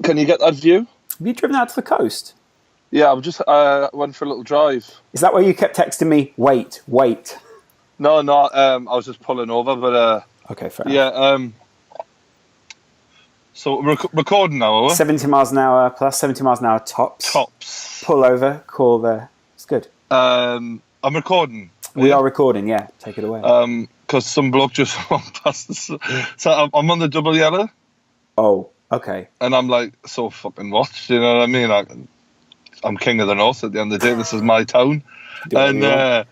Can you get that view? Have you driven out to the coast? Yeah, I just went for a little drive. Is that why you kept texting me? Wait. No, I was just pulling over, but okay, fair enough. So we're recording now, are we? 70 miles an hour plus 70 miles an hour tops. Pull over, call there. It's good. I'm recording. We are recording, yeah. Take it away. Because some bloke just walked past us. So I'm on the double yellow. Oh, okay. And I'm like, so fucking what? You know what I mean? I'm king of the north at the end of the day. This is my town. And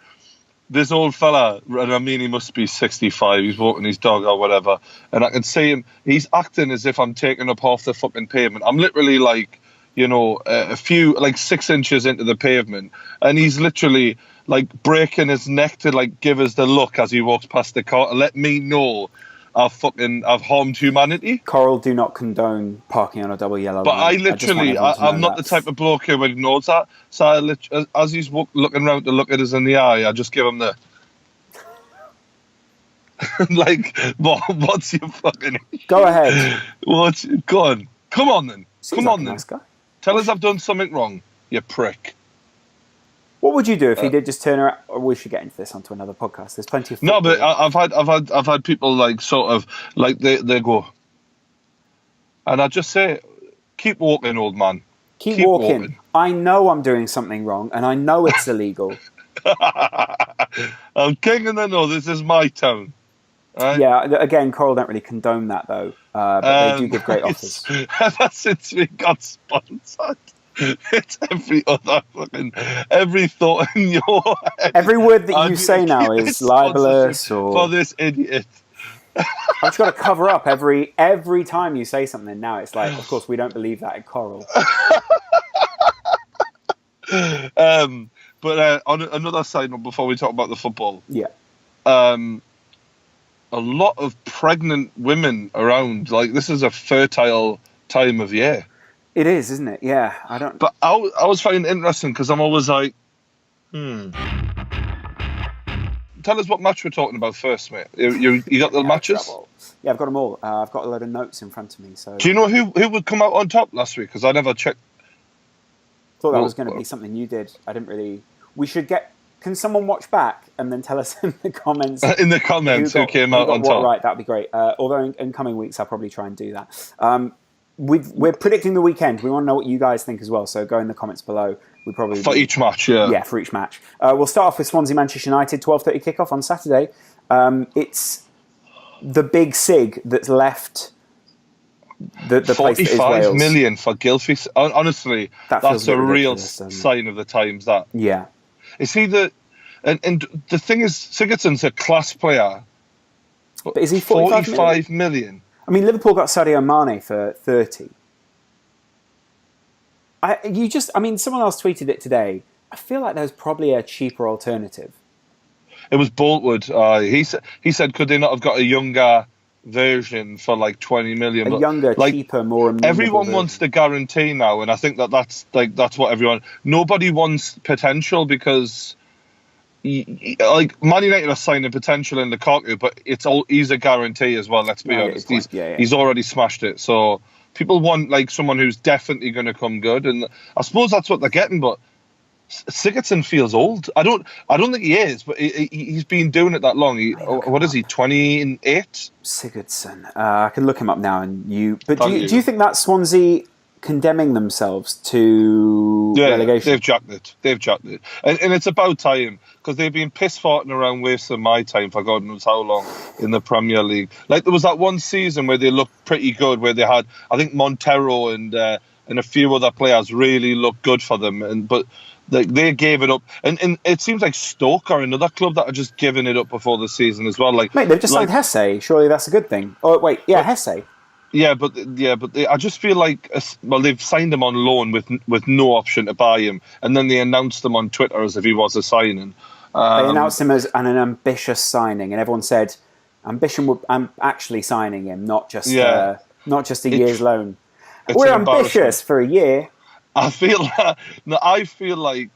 this old fella, and I mean he must be 65, he's walking his dog or whatever, and I can see him, he's acting as if I'm taking up half the fucking pavement. I'm literally like, a few, like 6 inches into the pavement, and he's literally like breaking his neck to like give us the look as he walks past the car to let me know I've harmed humanity. Coral do not condone parking on a double yellow but line. I'm not the type of bloke who ignores that. So as he's looking around to look at us in the eye, I just give him the like, what's your fucking... Go ahead. Go on. Come on then. Seems like a nice guy. Tell us I've done something wrong, you prick. What would you do if he did just turn around? Or we should get into this onto another podcast. There's plenty of football. No, but I've had people like sort of like they go, and I just say, keep walking, old man. Keep walking. I know I'm doing something wrong, and I know it's illegal. I'm king of the north. This is my town. Right? Yeah. Again, Coral don't really condone that though, but they do give great offers. Ever since we got sponsored. It's every thought in your head. Every word that you say now is libelous or for this idiot. I've just got to cover up every time you say something. Now it's like, of course, we don't believe that at Coral. But on another side note, before we talk about the football, a lot of pregnant women around. Like, this is a fertile time of year. It is, isn't it? Yeah, I don't. But I was finding it interesting because I'm always like, Tell us what match we're talking about first, mate. You got the matches? Yeah, I've got them all. I've got a load of notes in front of me. So. Do you know who would come out on top last week? Because I never checked. Thought that was going to be something you did. I didn't really. We should get. Can someone watch back and then tell us in the comments? In the comments, who came out on top? Right, that'd be great. Although in coming weeks, I'll probably try and do that. We're predicting the weekend. We want to know what you guys think as well. So go in the comments below. We probably for each match, yeah. Yeah, for each match. We'll start off with Swansea Manchester United 12:30 kickoff on Saturday. It's the big SIG that's left the place that is Wales. 45 million for Gylfi. Honestly, that's a real sign of the times. That is he and the thing is, Sigurdsson's a class player. But is he 45 million? I mean, Liverpool got Sadio Mane for 30. Someone else tweeted it today. I feel like there's probably a cheaper alternative. It was Boltwood. He said, could they not have got a younger version for like 20 million? A younger, cheaper, more. Everyone wants the guarantee now, and I think that's what everyone. Nobody wants potential because. Like Man United are signing potential in Lukaku, but he's a guarantee as well. Let's be honest. He's already smashed it. So people want like someone who's definitely going to come good, and I suppose that's what they're getting. But Sigurdsson feels old. I don't think he is, but he's been doing it that long. What is he? 28. Sigurdsson. I can look him up now. But do you think that Swansea condemning themselves to relegation? They've jacked it. And it's about time, because they've been piss-farting around wasting my time for God knows how long in the Premier League. Like, there was that one season where they looked pretty good, where they had, I think, Montero and a few other players really looked good for them, but they gave it up. And it seems like Stoke are another club that are just giving it up before the season as well. Like, mate, they've just signed Hesse. Surely that's a good thing. Oh, wait, Hesse. Yeah, but I just feel like they've signed him on loan with no option to buy him, and then they announced him on Twitter as if he was a signing. They announced him as an ambitious signing, and everyone said, "Ambition I'm actually signing him, not just a year's loan." We're ambitious for a year. I feel like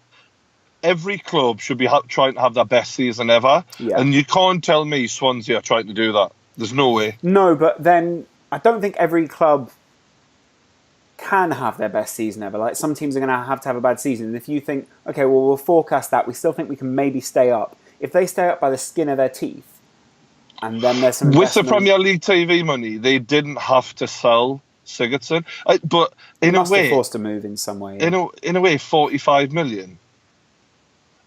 every club should be trying to have their best season ever, and you can't tell me Swansea are trying to do that. There's no way. No, but then I don't think every club can have their best season ever. Like, some teams are going to have a bad season. And if you think, okay, well, we'll forecast that, we still think we can maybe stay up. If they stay up by the skin of their teeth, and then there's some with the Premier League TV money, they didn't have to sell Sigurdsson, but in a way, forced to move in some way. Yeah. In a way, 45 million.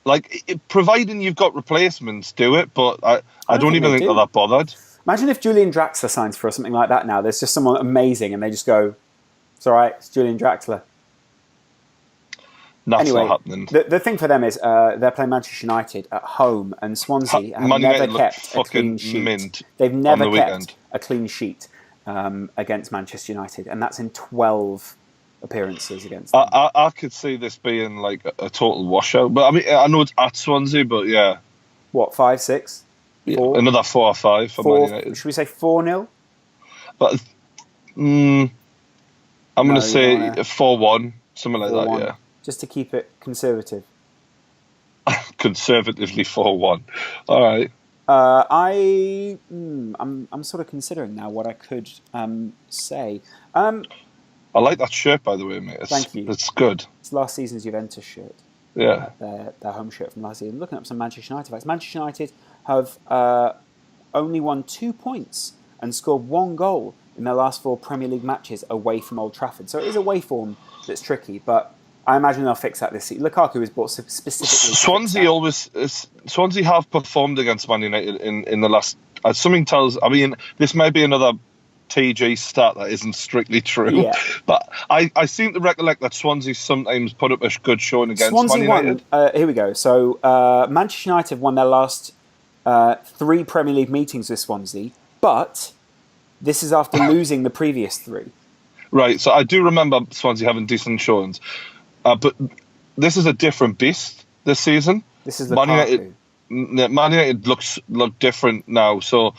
Like, providing you've got replacements, do it. But I don't even think they're that bothered. Imagine if Julian Draxler signs for something like that now. There's just someone amazing, and they just go, "It's all right, it's Julian Draxler." That's not happening. The thing for them is they're playing Manchester United at home, and Swansea have never kept a clean sheet. They've never kept a clean sheet against Manchester United, and that's in 12 appearances against them. I could see this being like a total washout. But I mean, I know it's at Swansea, but yeah. What, 5, 6? 4? Yeah, another 4 or 5 for Man United. Should we say 4-0? But I'm going to say 4-1, something like 4-1. That, yeah. Just to keep it conservative. Conservatively 4-1. All right. I'm sort of considering now what I could say. I like that shirt, by the way, mate. Thank you. It's good. It's last season's Juventus shirt. Yeah. Their home shirt from last season. Looking up some Manchester United facts. Manchester United have only won 2 points and scored 1 goal in their last 4 Premier League matches away from Old Trafford. So it is a away form that's tricky, but I imagine they'll fix that this season. Lukaku was bought specifically. Swansea have performed against Man United in the last. Something tells. I mean, this may be another TG stat that isn't strictly true, but I seem to recollect that Swansea sometimes put up a good showing against Man United. Here we go. So Manchester United have won their last 3 Premier League meetings with Swansea, but this is after losing the previous 3. Right. So I do remember Swansea having decent showings. But this is a different beast this season. This is the Man United look different now. So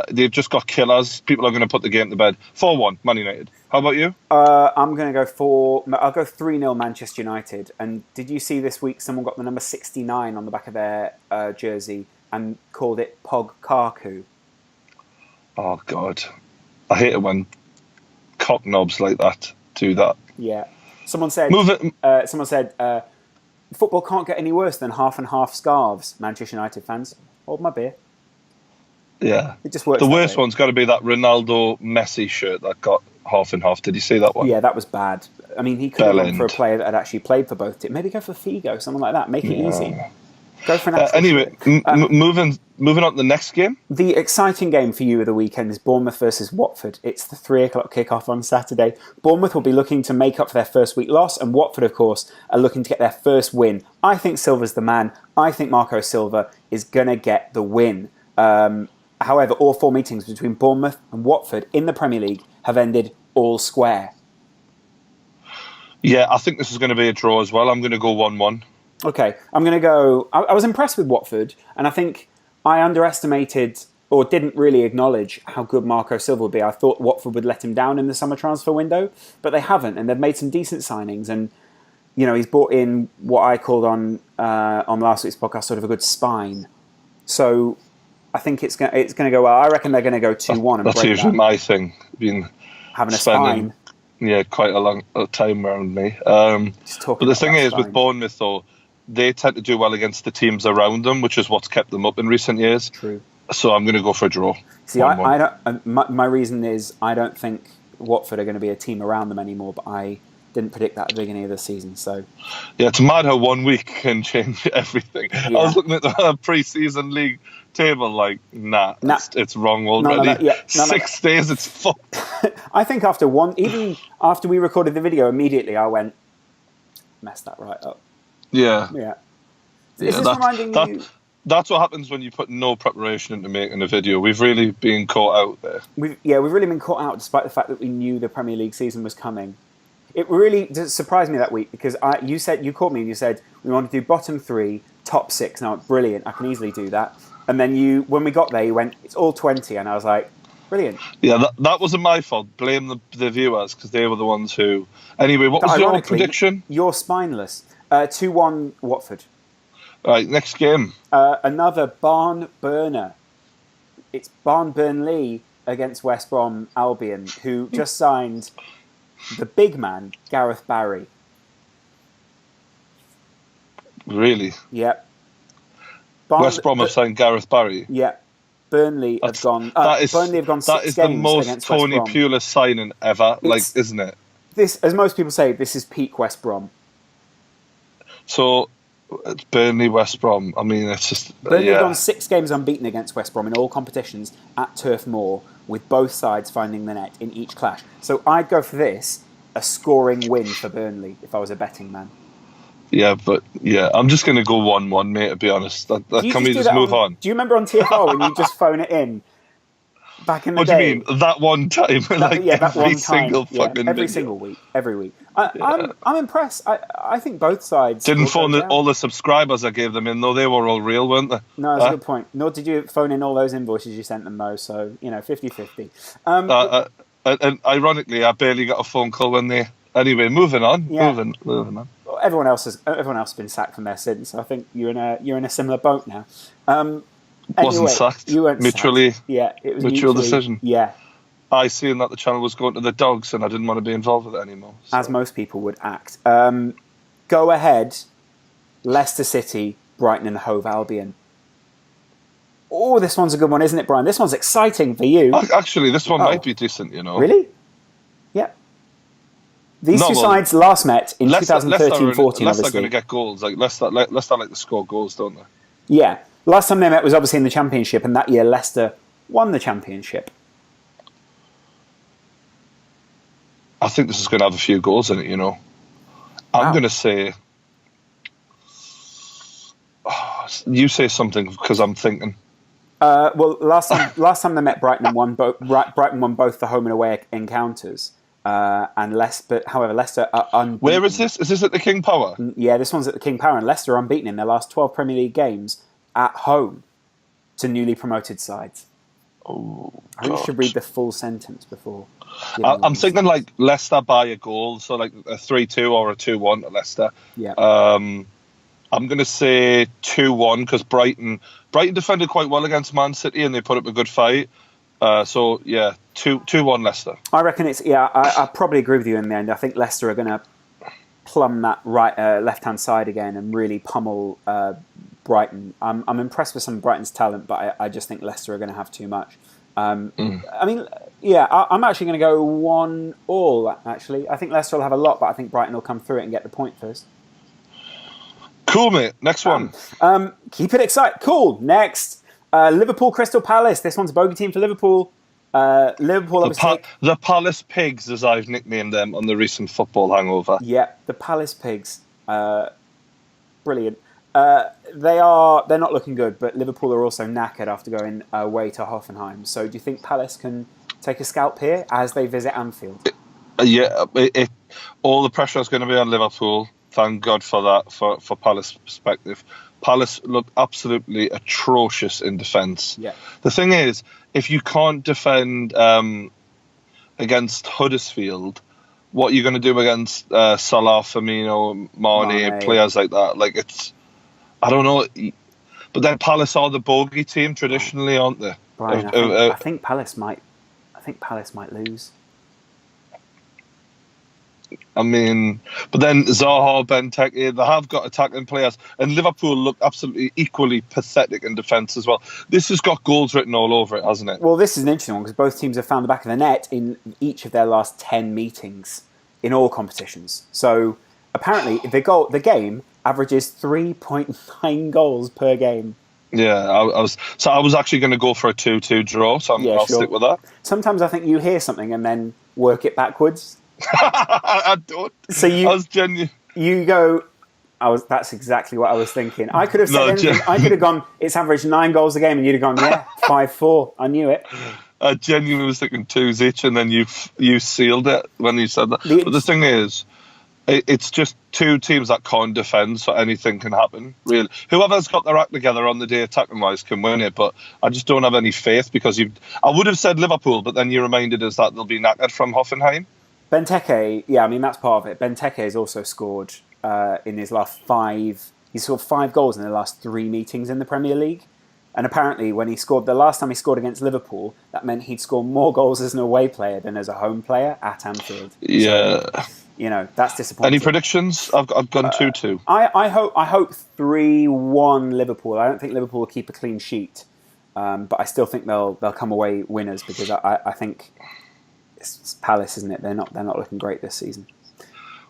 they've just got killers. People are going to put the game to bed. 4-1 Man United. How about you? I'm going to go I'll go 3-0 Manchester United. And did you see this week someone got the number 69 on the back of their jersey and called it Pog Karku? Oh God, I hate it when cocknobs like that do that. Yeah. Someone said, football can't get any worse than half and half scarves, Manchester United fans. Hold my beer. Yeah. It just works. The worst one's got to be that Ronaldo Messi shirt that got half and half. Did you see that one? Yeah, that was bad. I mean, he could have gone for a player that had actually played for both teams. Maybe go for Figo, someone like that. Make it easy. Go for an anyway, moving on to the next game. The exciting game for you of the weekend is Bournemouth versus Watford. It's the 3:00 kickoff on Saturday. Bournemouth will be looking to make up for their first week loss, and Watford, of course, are looking to get their first win. I think Silva's the man. I think Marco Silva is going to get the win. However, all 4 meetings between Bournemouth and Watford in the Premier League have ended all square. Yeah, I think this is going to be a draw as well. I'm going to go 1-1. Okay, I'm going to go... I was impressed with Watford, and I think I underestimated or didn't really acknowledge how good Marco Silva would be. I thought Watford would let him down in the summer transfer window, but they haven't, and they've made some decent signings, and he's brought in what I called on last week's podcast sort of a good spine. So I think it's going to go well. I reckon they're going to go 2-1 and that's break usually that. My thing, having a spine. Yeah, quite a long time around me. But the thing is, with Bournemouth, though, they tend to do well against the teams around them, which is what's kept them up in recent years. True. So I'm going to go for a draw. See, I don't. My reason is I don't think Watford are going to be a team around them anymore, but I didn't predict that at the beginning of the season. So yeah, it's mad how 1 week can change everything. Yeah. I was looking at the pre-season league table, like, it's wrong already. 6 days, it's fucked. I think even after we recorded the video, immediately I went, messed that right up. Yeah. Is this reminding you? That's what happens when you put no preparation into making a video. We've really been caught out there. We've really been caught out, despite the fact that we knew the Premier League season was coming. It really surprised me that week because you called me and you said we want to do bottom 3, top 6. Now, brilliant, I can easily do that. And then when we got there, you went, it's all 20, and I was like, brilliant. Yeah, that wasn't my fault. Blame the viewers because they were the ones who. Anyway, what was your prediction? You're spineless. 2-1 Watford. Right, next game. Another barn burner. It's Barn Burnley against West Brom Albion, who just signed the big man, Gareth Barry. Really? Yep. West Brom have signed Gareth Barry. Yep. Burnley have gone. Burnley have gone 6 games against West Brom. That is the most Tony Pulis signing ever, isn't it? This, as most people say, this is peak West Brom. So, it's Burnley, West Brom. I mean, it's just... Burnley have gone 6 games unbeaten against West Brom in all competitions at Turf Moor, with both sides finding the net in each clash. So I'd go for this, a scoring win for Burnley, if I was a betting man. Yeah, I'm just going to go 1-1, mate, to be honest. Can we just move on? Do you remember on TFO when you just phone it in? Back in the day. What do you mean? That one time? Every single week. Every week. I'm impressed. I think both sides... Didn't phone all the subscribers I gave them in, though. They were all real, weren't they? No, that's a good point. Nor did you phone in all those invoices you sent them, though. So, 50-50. And ironically, I barely got a phone call when they... Anyway, moving on. Yeah. Moving on. Well, everyone else has been sacked from their sins. So I think you're in a similar boat now. Wasn't sacked. You weren't mutually. Sacked. Yeah, it was mutual decision. Yeah. I seen that the channel was going to the dogs, and I didn't want to be involved with it anymore. So. As most people would act. Go ahead. Leicester City, Brighton and Hove Albion. Oh, this one's a good one, isn't it, Brian? This one's exciting for you. Actually, this one might be decent. Really? Yeah. These two sides last met in 2013-14. Leicester are going to get goals. Leicester like to score goals, don't they? Yeah. Last time they met was obviously in the Championship, and that year Leicester won the Championship. I think this is going to have a few goals in it, Wow. I'm going to say... you say something, because I'm thinking. Well, last time they met, Brighton won both the home and away encounters. However, Leicester are unbeaten. Where is this? Is this at the King Power? Yeah, this one's at the King Power, and Leicester are unbeaten in their last 12 Premier League games at home to newly promoted sides. Oh, I think you should read the full sentence before. I'm thinking like Leicester by a goal, so like a 3-2 or a 2-1 to Leicester. Yeah. I'm going to say 2-1 because Brighton defended quite well against Man City and they put up a good fight. 2-1 Leicester. I reckon it's I probably agree with you in the end. I think Leicester are going to plumb that left-hand side again and really pummel Brighton. I'm impressed with some of Brighton's talent, but I just think Leicester are going to have too much. I mean, I'm actually going to go 1-1. Actually, I think Leicester will have a lot, but I think Brighton will come through it and get the point first. Cool, mate. Next one. Keep it exciting. Cool. Next, Liverpool Crystal Palace. This one's a bogey team for Liverpool. Liverpool, the Palace Pigs, as I've nicknamed them on the recent Football Hangover. Yeah, the Palace Pigs. Brilliant. They're not looking good, but Liverpool are also knackered after going away to Hoffenheim. So do you think Palace can take a scalp here as they visit Anfield? All the pressure is going to be on Liverpool. Thank God for that, for Palace perspective. Palace look absolutely atrocious in defence. Yeah. The thing is, if you can't defend against Huddersfield, what are you going to do against Salah, Firmino, Mane, players like that? Like I don't know. But then Palace are the bogey team traditionally, aren't they? Brian, I think Palace might lose. I mean, but then Zaha, Benteke, they have got attacking players, and Liverpool look absolutely equally pathetic in defence as well. This has got goals written all over it, hasn't it? Well, this is an interesting one because both teams have found the back of the net in each of their last 10 meetings in all competitions. So apparently, the game averages 3.9 goals per game. Yeah, I was actually going to go for a 2-2 draw, so I'll stick with that. Sometimes I think you hear something and then work it backwards. I don't. So I was genuine. You go. That's exactly what I was thinking. I could have said anything. I could have gone. It's averaged 9 goals a game, and you'd have gone, 5-4. I knew it. I genuinely was thinking 2s each, and then you sealed it when you said that. But the thing is, it's just two teams that can't defend, so anything can happen. Really, whoever's got their act together on the day attacking wise can win it. But I just don't have any faith because I would have said Liverpool, but then you reminded us that they'll be knackered from Hoffenheim. Benteke, that's part of it. Benteke has also scored in his last 5. He's scored 5 goals in the last 3 meetings in the Premier League. And apparently, when he scored the last time he scored against Liverpool, that meant he'd score more goals as an away player than as a home player at Anfield. Yeah. So, that's disappointing. Any predictions? I've gone 2-2. I hope 3-1 Liverpool. I don't think Liverpool will keep a clean sheet, but I still think they'll come away winners because I think it's Palace, isn't it? They're not looking great this season.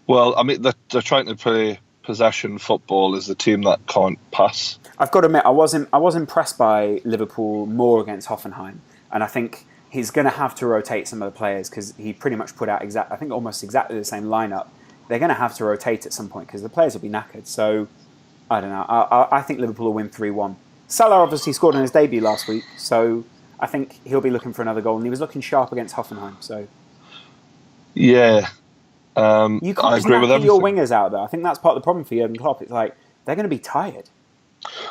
Well, I mean, they're trying to play possession football as a team that can't pass. I've got to admit, I was impressed by Liverpool more against Hoffenheim, and I think he's going to have to rotate some of the players because he pretty much put out almost exactly the same lineup. They're going to have to rotate at some point because the players will be knackered. So I don't know. I think Liverpool will win 3-1. Salah obviously scored on his debut last week, so I think he'll be looking for another goal, and he was looking sharp against Hoffenheim. So yeah. You can't I agree with everything. your wingers out there. I think that's part of the problem for Jurgen Klopp. It's like they're going to be tired.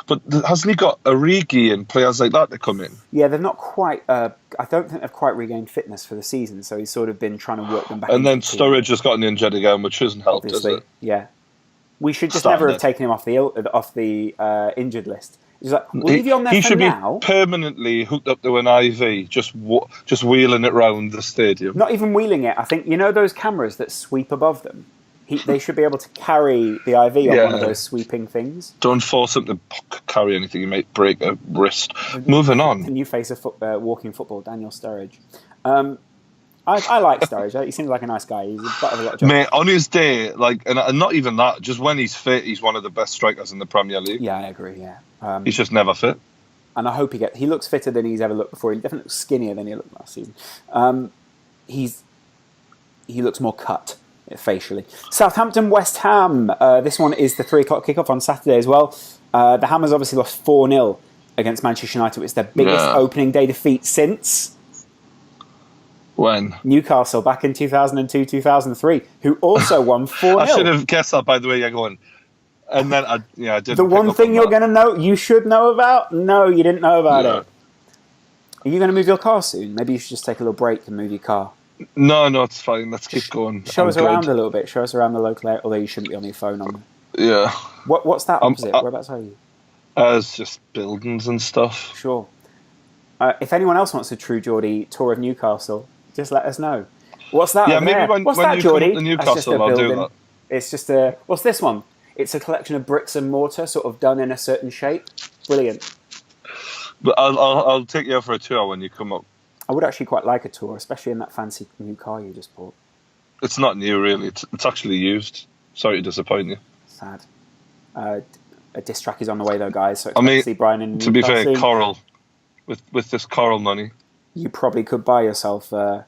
But hasn't he got Origi and players like that to come in? Yeah, they've not quite. I don't think they've quite regained fitness for the season. So he's sort of been trying to work them back. And then Sturridge has gotten injured again, which hasn't helped, has it? Yeah, we should just never have taken him off the injured list. He's like, we'll leave you on there he for should now. be permanently hooked up to an IV, just wheeling it round the stadium. Not even wheeling it. I think those cameras that sweep above them. They should be able to carry the IV on one of those sweeping things. Don't force him to carry anything; you might break a wrist. Moving on. The new face of walking football, Daniel Sturridge. I like Sturridge. He seems like a nice guy. He's a lot of jobs. Mate, on his day, and not even that, just when he's fit, he's one of the best strikers in the Premier League. Yeah, I agree. Yeah, he's just never fit. And I hope he looks fitter than he's ever looked before. He definitely looks skinnier than he looked last season. He looks more cut facially. Southampton, West Ham. This one is the 3:00 kickoff on Saturday as well. The Hammers obviously lost 4-0 against Manchester United. It's their biggest opening day defeat since when Newcastle back in 2002-2003, who also won 4-0. I should have guessed that by the way you're going. And then I didn't. The one thing you're going to know, you should know about. No, you didn't know about it. Are you going to move your car soon? Maybe you should just take a little break and move your car. No, it's fine. Let's keep going. Show us around a little bit. Show us around the local area. Although you shouldn't be on your phone on. Yeah. What's that opposite? Whereabouts are you? It's just buildings and stuff. Sure. If anyone else wants a true Geordie tour of Newcastle, just let us know. What's that? Yeah, over maybe there? when that, you Geordie? come to Newcastle, I'll do that. It's just a. What's this one? It's a collection of bricks and mortar, sort of done in a certain shape. Brilliant. But I'll take you out for a tour when you come up. I would actually quite like a tour, especially in that fancy new car you just bought. It's not new, really. It's actually used. Sorry to disappoint you. Sad. A diss track is on the way, though, guys. So to see Brian in to be fair, Coral, with this Coral money, you probably could buy yourself a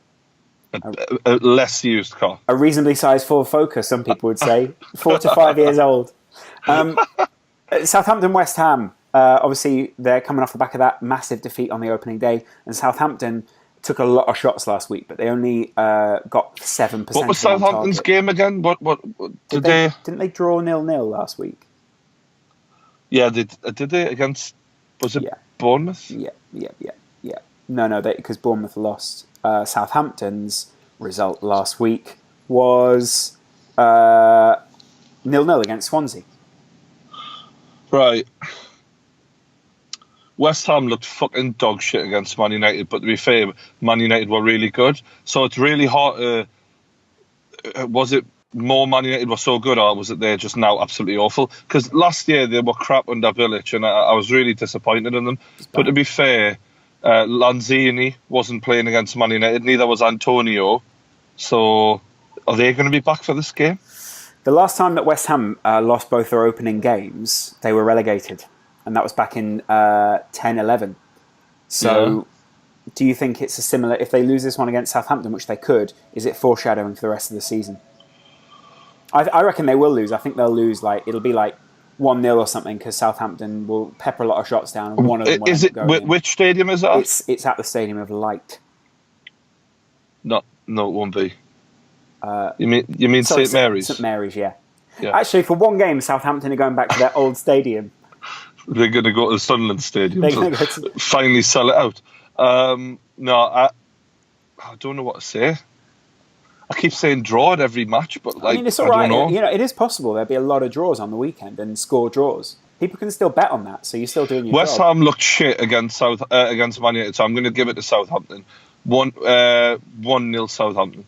less used car. A reasonably sized Ford Focus, some people would say. 4 to 5 years old. Southampton, West Ham. Obviously, they're coming off the back of that massive defeat on the opening day. And Southampton took a lot of shots last week, but they only got 7%. What was Southampton's game again? What did they? Didn't they draw 0-0 last week? Yeah, did they against? Was it Bournemouth? Yeah. No, because Bournemouth lost. Southampton's result last week was 0-0 against Swansea. Right. West Ham looked fucking dog shit against Man United, but to be fair, Man United were really good. So it's really hard to... Was it more Man United were so good, or was it they're just now absolutely awful? Because last year they were crap under Village, and I was really disappointed in them. But to be fair, Lanzini wasn't playing against Man United, neither was Antonio. So are they going to be back for this game? The last time that West Ham lost both their opening games, they were relegated. And that was back in 10-11. So do you think it's a similar... If they lose this one against Southampton, which they could, is it foreshadowing for the rest of the season? I reckon they will lose. I think they'll lose, it'll be 1-0 or something, because Southampton will pepper a lot of shots down, and one of them will go in. Which stadium is that? It's at the Stadium of Light. No, it won't be. You mean St Mary's? St Mary's, yeah. Actually, for one game, Southampton are going back to their old stadium. They're going to go to the Sunderland Stadium to finally sell it out. No, I don't know what to say. I keep saying draw at every match, but it's all right. It is possible. There'll be a lot of draws on the weekend and score draws. People can still bet on that, so you're still doing your West job. Ham looked shit against against Man United, so I'm going to give it to Southampton. 1-0 Southampton.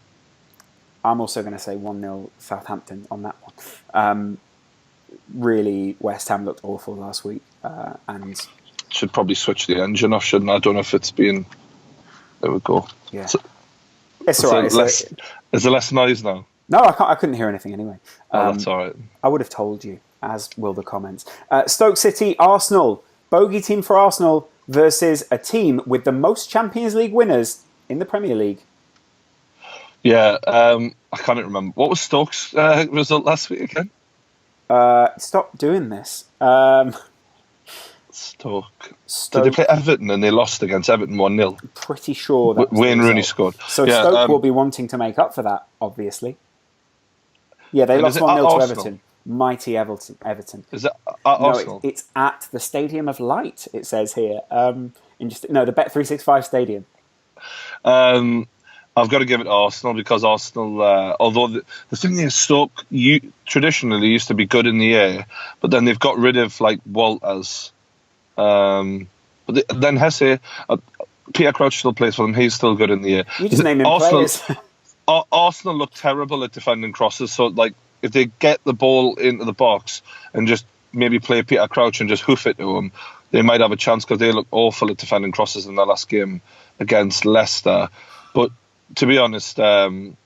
I'm also going to say 1-0 Southampton on that one. Really, West Ham looked awful last week, and should probably switch the engine off, shouldn't I? I don't know if it's been. There we go. Yeah, so, it's all right. Is there less noise now? No, I couldn't hear anything anyway. That's all right. I would have told you, as will the comments. Stoke City, Arsenal. Bogey team for Arsenal versus a team with the most Champions League winners in the Premier League. Yeah, I can't remember. What was Stoke's result last week again? Stop doing this. Stoke. Did they play Everton and they lost against Everton 1-0? Pretty sure that Wayne Rooney scored. So yeah, Stoke will be wanting to make up for that, obviously. Yeah, they lost 1-0 to Everton. Mighty Everton. Is it at Arsenal? No, it's at the Stadium of Light, it says here. The Bet365 Stadium. I've got to give it to Arsenal because Arsenal, although the thing is, Stoke traditionally used to be good in the air, but then they've got rid of like Walters. But then Hesse, Peter Crouch still plays for them. He's still good in the air. You just name him players. Arsenal look terrible at defending crosses. So like if they get the ball into the box and just maybe play Peter Crouch and just hoof it to him, they might have a chance because they look awful at defending crosses in their last game against Leicester. But to be honest, I'm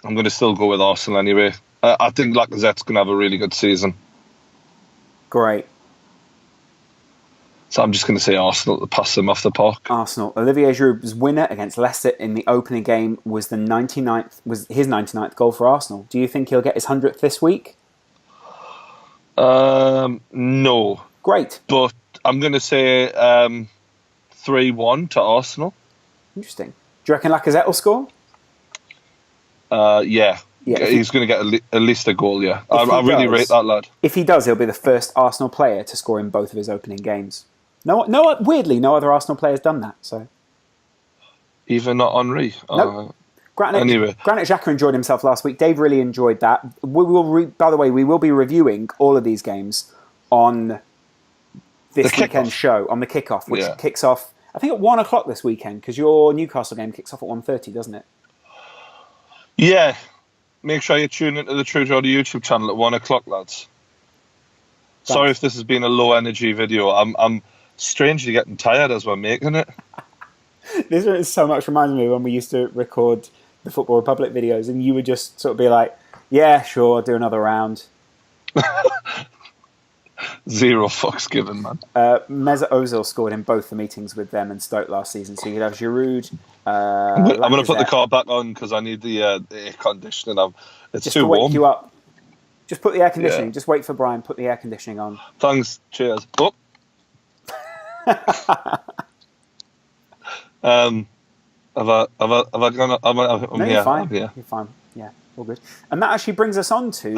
going to still go with Arsenal anyway. I think Lacazette's going to have a really good season. Great. So I'm just going to say Arsenal to pass them off the park. Arsenal. Olivier Giroud's winner against Leicester in the opening game was his 99th goal for Arsenal. Do you think he'll get his 100th this week? No. Great. But I'm going to say 3-1 to Arsenal. Interesting. Do you reckon Lacazette will score? Yeah. He's going to get at least a goal, yeah. I really rate that lad. If he does, he'll be the first Arsenal player to score in both of his opening games. Weirdly, no other Arsenal player's done that. So, even not Henry. Nope. Anyway, Granit Xhaka enjoyed himself last week. Dave really enjoyed that. By the way, we will be reviewing all of these games on this weekend's show, on the kickoff, which kicks off, I think, at 1 o'clock this weekend, because your Newcastle game kicks off at 1:30, doesn't it? Yeah. Make sure you tune into the True Geordie YouTube channel at 1 o'clock, lads. Thanks. Sorry if this has been a low energy video. I'm strangely getting tired as we're making it. This is so much reminds me of when we used to record the Football Republic videos and you would just sort of be like, yeah, sure, I'll do another round. Zero fucks given, man. Mesut Ozil scored in both the meetings with them and Stoke last season, so you could have Giroud. I'm going to put the car back on because I need the air conditioning. It's just too to wake warm. You up. Just put the air conditioning. Yeah. Just wait for Brian. Put the air conditioning on. Thanks. Cheers. Oh. Have I gone? No, you're fine. Yeah. You're fine. Yeah, all good. And that actually brings us on to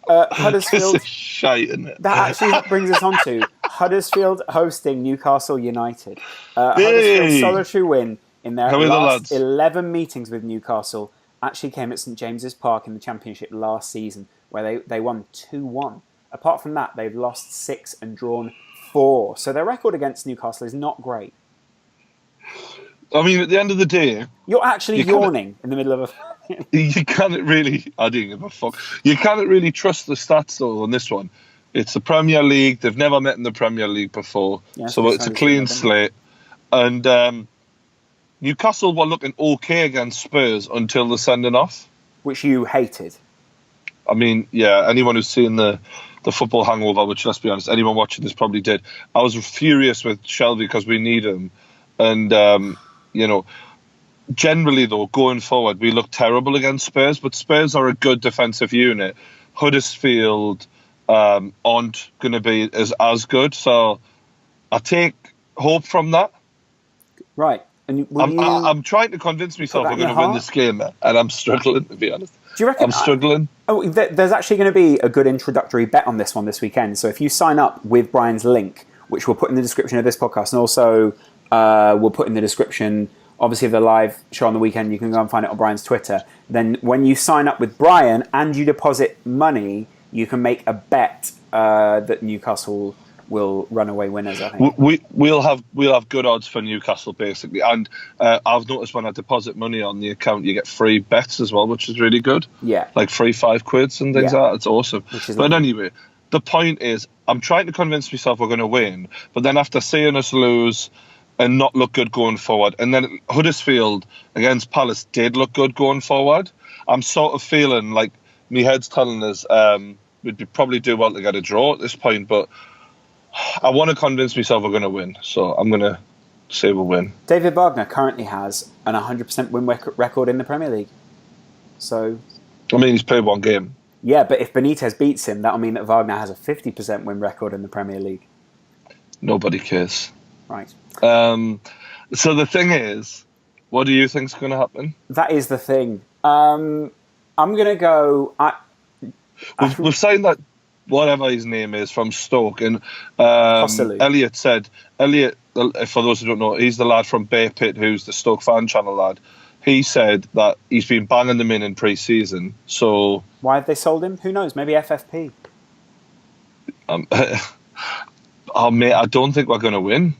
Huddersfield. This is shite, isn't it? That actually brings us on to Huddersfield hosting Newcastle United. Huddersfield's solitary win in their last 11 meetings with Newcastle actually came at St James's Park in the Championship last season, where they won 2-1. Apart from that, they've lost 6 and drawn 4. So their record against Newcastle is not great. I mean, at the end of the day... You're actually yawning in the middle of a... You can't really... I didn't give a fuck. You can't really trust the stats, though, on this one. It's the Premier League. They've never met in the Premier League before. Yeah, so it's a clean slate. And Newcastle were looking okay against Spurs until the sending off. Which you hated. I mean, yeah, anyone who's seen the football hangover, which, let's be honest, anyone watching this probably did. I was furious with Shelby because we need him. And, generally, though, going forward, we look terrible against Spurs, but Spurs are a good defensive unit. Huddersfield aren't going to be as good, so I take hope from that. Right. And I'm trying to convince myself we're going to win this game, and I'm struggling, to be honest. Do you reckon? I'm struggling. There's actually going to be a good introductory bet on this one this weekend. So if you sign up with Brian's link, which we'll put in the description of this podcast, and also we'll put in the description, obviously, of the live show on the weekend, you can go and find it on Brian's Twitter. Then when you sign up with Brian and you deposit money you can make a bet that Newcastle will run away winners, I think. We'll have good odds for Newcastle, basically. And I've noticed when I deposit money on the account, you get free bets as well, which is really good. Yeah. Like free 5 quids and things like that. It's awesome. But anyway, the point is, I'm trying to convince myself we're going to win, but then after seeing us lose and not look good going forward, and then Huddersfield against Palace did look good going forward, I'm sort of feeling like my head's telling us we'd probably do well to get a draw at this point, but I want to convince myself we're going to win, so I'm going to say we'll win. David Wagner currently has an 100% win record in the Premier League. So, I mean, he's played 1 game. Yeah, but if Benitez beats him, that'll mean that Wagner has a 50% win record in the Premier League. Nobody cares. Right. So the thing is, what do you think's going to happen? That is the thing. I'm going to go... We've signed that, whatever his name is, from Stoke, and Elliot, for those who don't know, he's the lad from Bear Pit who's the Stoke fan channel lad. He said that he's been banging them in pre-season, so... Why have they sold him? Who knows? Maybe FFP. Oh, mate, I don't think we're going to win.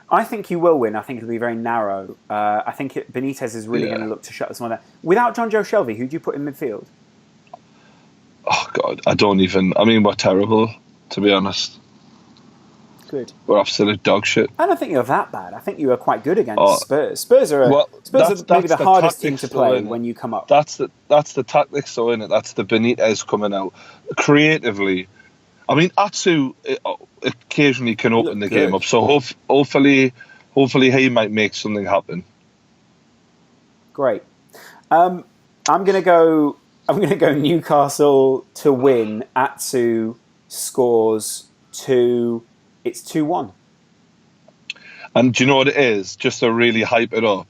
I think you will win. I think it'll be very narrow. I think Benitez is really going to look to shut this one down. Without John Joe Shelby, who do you put in midfield? Oh, God, I don't even... I mean, we're terrible, to be honest. Good. We're absolute dog shit. I don't think you're that bad. I think you are quite good against Spurs. Spurs are maybe the hardest team to play when you come up. That's the tactics, though, innit? That's the Benitez coming out. Creatively, I mean, Atsu occasionally can open the game up, so hopefully he might make something happen. Great. I'm gonna go Newcastle to win. Atsu scores 2. It's 2-1. And do you know what it is? Just to really hype it up,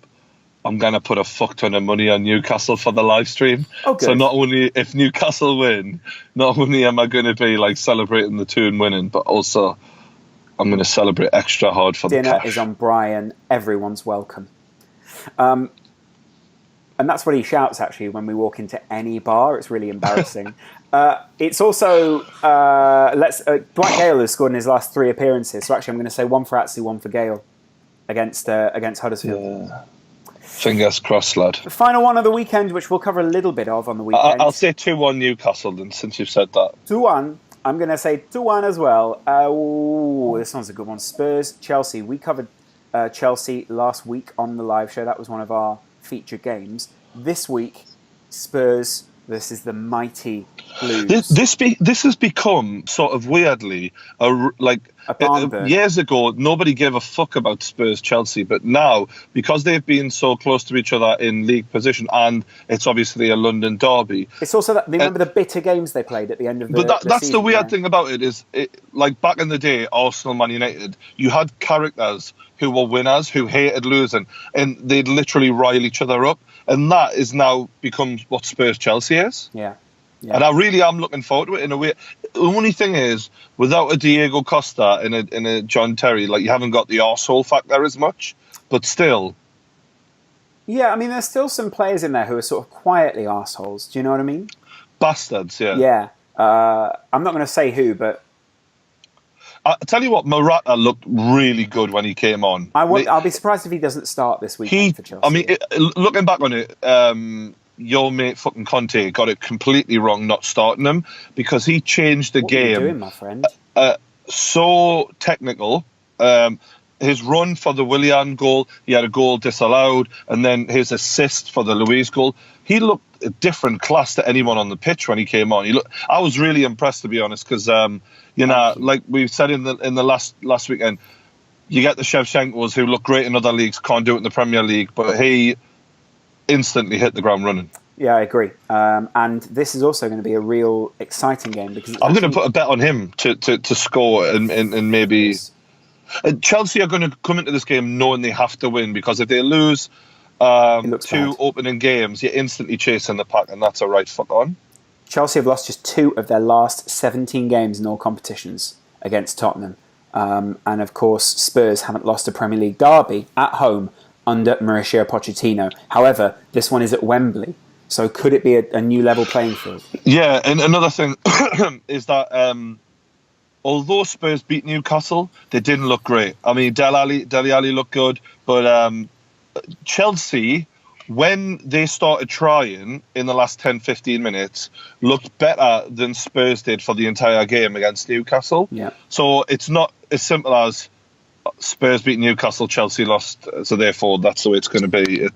I'm going to put a fuck ton of money on Newcastle for the live stream. Oh, good. So not only if Newcastle win, not only am I going to be like celebrating the 2 and winning, but also I'm going to celebrate extra hard for the cash. Dinner is on Brian. Everyone's welcome. And that's what he shouts, actually, when we walk into any bar. It's really embarrassing. It's also... Dwight Gale has scored in his last 3 appearances. So actually, I'm going to say 1 for Atsu, 1 for Gale against Huddersfield. Yeah. Fingers crossed, lad. The final one of the weekend, which we'll cover a little bit of on the weekend. I'll say 2-1 Newcastle, then, since you've said that. 2-1. I'm going to say 2-1 as well. This one's a good one. Spurs, Chelsea. We covered Chelsea last week on the live show. That was one of our feature games. This week, Spurs versus the mighty Blues. This has become sort of weirdly a barn burner. Years ago, nobody gave a fuck about Spurs Chelsea, but now, because they've been so close to each other in league position, and it's obviously a London derby. It's also that remember the bitter games they played at the end of the But that's season, the weird thing about it is, like back in the day, Arsenal, Man United, you had characters who were winners, who hated losing, and they'd literally rile each other up. And that is now become what Spurs Chelsea is. Yeah. And I really am looking forward to it in a way. The only thing is, without a Diego Costa and a John Terry, like you haven't got the arsehole factor as much. But still. Yeah, I mean, there's still some players in there who are sort of quietly arseholes. Do you know what I mean? Bastards, yeah. Yeah. I'm not going to say who, but... I tell you what, Morata looked really good when he came on. I'll be surprised if he doesn't start this weekend for Chelsea. I mean, looking back on it, your mate fucking Conte got it completely wrong not starting him, because he changed the game. What are you doing, my friend? So technical. His run for the Willian goal, he had a goal disallowed, and then his assist for the Luiz goal. He looked a different class to anyone on the pitch when he came on. I was really impressed, to be honest, because like we said in the last weekend, you get the Shevchenkos who look great in other leagues, can't do it in the Premier League, but he instantly hit the ground running. Yeah, I agree. And this is also going to be a real exciting game, because I'm going to put a bet on him to score and maybe. Chelsea are going to come into this game knowing they have to win, because if they lose 2 opening games, you're instantly chasing the pack, and that's a right fuck on. Chelsea have lost just 2 of their last 17 games in all competitions against Tottenham. And of course, Spurs haven't lost a Premier League derby at home under Mauricio Pochettino. However, this one is at Wembley. So could it be a new level playing field? Yeah, and another thing is that although Spurs beat Newcastle, they didn't look great. I mean, Dele Alli looked good, but Chelsea, when they started trying in the last 10, 15 minutes, looked better than Spurs did for the entire game against Newcastle. Yeah. So it's not as simple as Spurs beat Newcastle, Chelsea lost, so therefore that's the way it's going to be.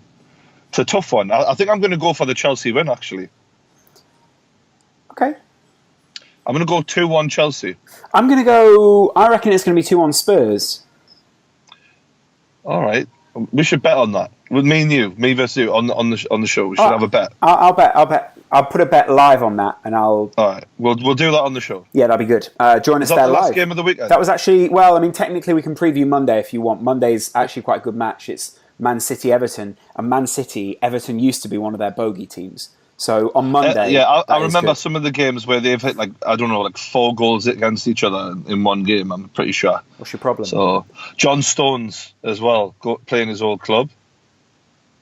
It's a tough one. I think I'm going to go for the Chelsea win, actually. Okay. I'm going to go 2-1 Chelsea. I'm going to go... I reckon it's going to be 2-1 Spurs. All right. We should bet on that. With me and you, me versus you, on the show. We should have a bet. I'll bet. I'll put a bet live on that, and I'll... All right. We'll do that on the show. Yeah, that'd be good. Join us there live. Was that the last game of the weekend? That was actually... Well, I mean, technically we can preview Monday if you want. Monday's actually quite a good match. It's Man City-Everton. And Man City, Everton used to be one of their bogey teams. So on Monday... I remember some of the games where they've hit, 4 goals against each other in one game, I'm pretty sure. What's your problem? So, John Stones as well, playing his old club.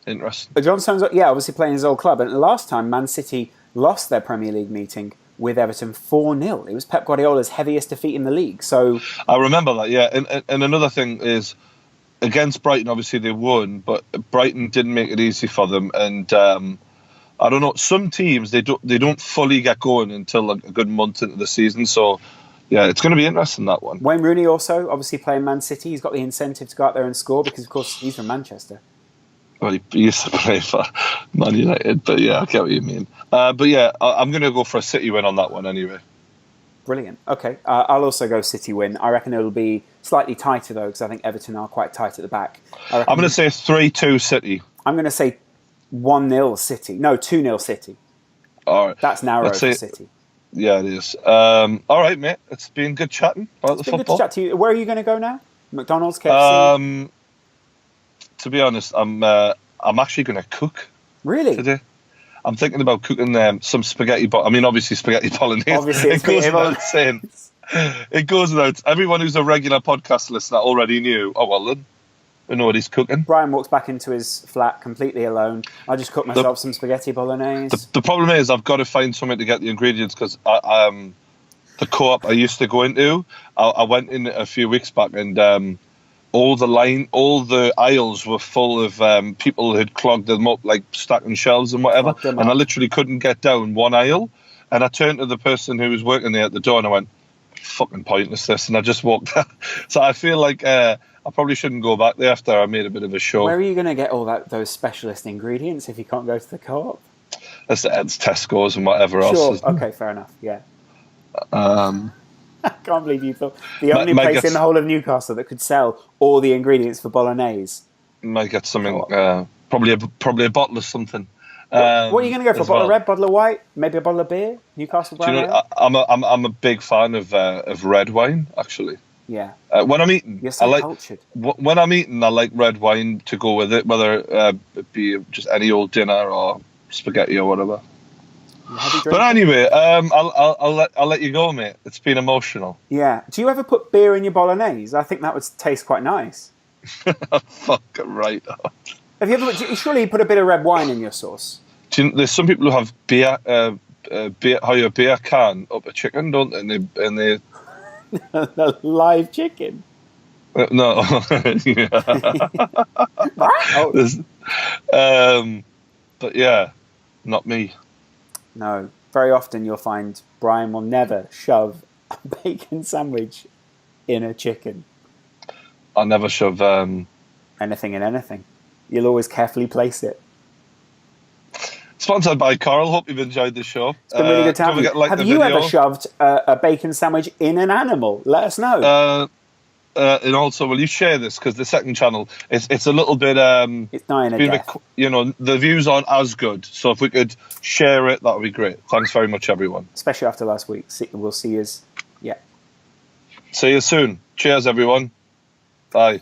Interesting. John Stones, obviously playing his old club. And last time, Man City lost their Premier League meeting with Everton 4-0. It was Pep Guardiola's heaviest defeat in the league. So I remember that, yeah. And another thing is, against Brighton, obviously they won, but Brighton didn't make it easy for them. And I don't know, some teams, they don't fully get going until a good month into the season. So, yeah, it's going to be interesting, that one. Wayne Rooney also, obviously playing Man City. He's got the incentive to go out there and score because, of course, he's from Manchester. Well, he used to play for Man United, but yeah, I get what you mean. But yeah, I'm going to go for a City win on that one anyway. Brilliant. Okay, I'll also go City win. I reckon it'll be slightly tighter, though, because I think Everton are quite tight at the back. I'm going to say 3-2 City. I'm going to say 1-0 City. No, 2-0 City. All right. That's narrow for City. Yeah, it is. All right, mate. It's been good chatting about the football. Good to chat to you. Where are you going to go now? McDonald's, KFC? To be honest, I'm actually going to cook. Really? Today. I'm thinking about cooking some spaghetti. I mean, obviously spaghetti bolognese. Obviously, it goes without saying. It goes without. Everyone who's a regular podcast listener already knew. Oh well, then I know what he's cooking. Brian walks back into his flat completely alone. I just cooked myself some spaghetti bolognese. The problem is I've got to find something to get the ingredients because the co-op I used to go into, I went in a few weeks back and. All the aisles were full of people who had clogged them up, like stacking shelves and whatever. And I literally couldn't get down one aisle. And I turned to the person who was working there at the door and I went, fucking pointless this. And I just walked out. So I feel like I probably shouldn't go back there after I made a bit of a show. Where are you going to get all those specialist ingredients if you can't go to the co-op? That's Tesco's and whatever else. Okay, fair enough, yeah. I can't believe you thought the only place in the whole of Newcastle that could sell all the ingredients for bolognese. Might get something, probably a bottle of something. What are you going to go for? A bottle of red, bottle of white, maybe a bottle of beer? Newcastle brown ale? I'm a big fan of red wine, actually. Yeah. When I'm eating, you're so cultured. When I'm eating, I like red wine to go with it, whether it be just any old dinner or spaghetti or whatever. But anyway, I'll let you go, mate. It's been emotional. Yeah. Do you ever put beer in your bolognese? I think that would taste quite nice. Fucking right. Have you ever? Surely you put a bit of red wine in your sauce. There's some people who have beer, how your beer can up a chicken, don't they? And they the live chicken. No. But yeah, not me. No. Very often you'll find Brian will never shove a bacon sandwich in a chicken. I'll never shove anything in anything. You'll always carefully place it. Sponsored by Coral. Hope you've enjoyed the show. It's been really good to have you. Have you ever shoved a bacon sandwich in an animal? Let us know. And also, will you share this? Because the second channel, it's a little bit... it's dying a death. The views aren't as good. So if we could share it, that would be great. Thanks very much, everyone. Especially after last week. We'll see you. Yeah. See you soon. Cheers, everyone. Bye.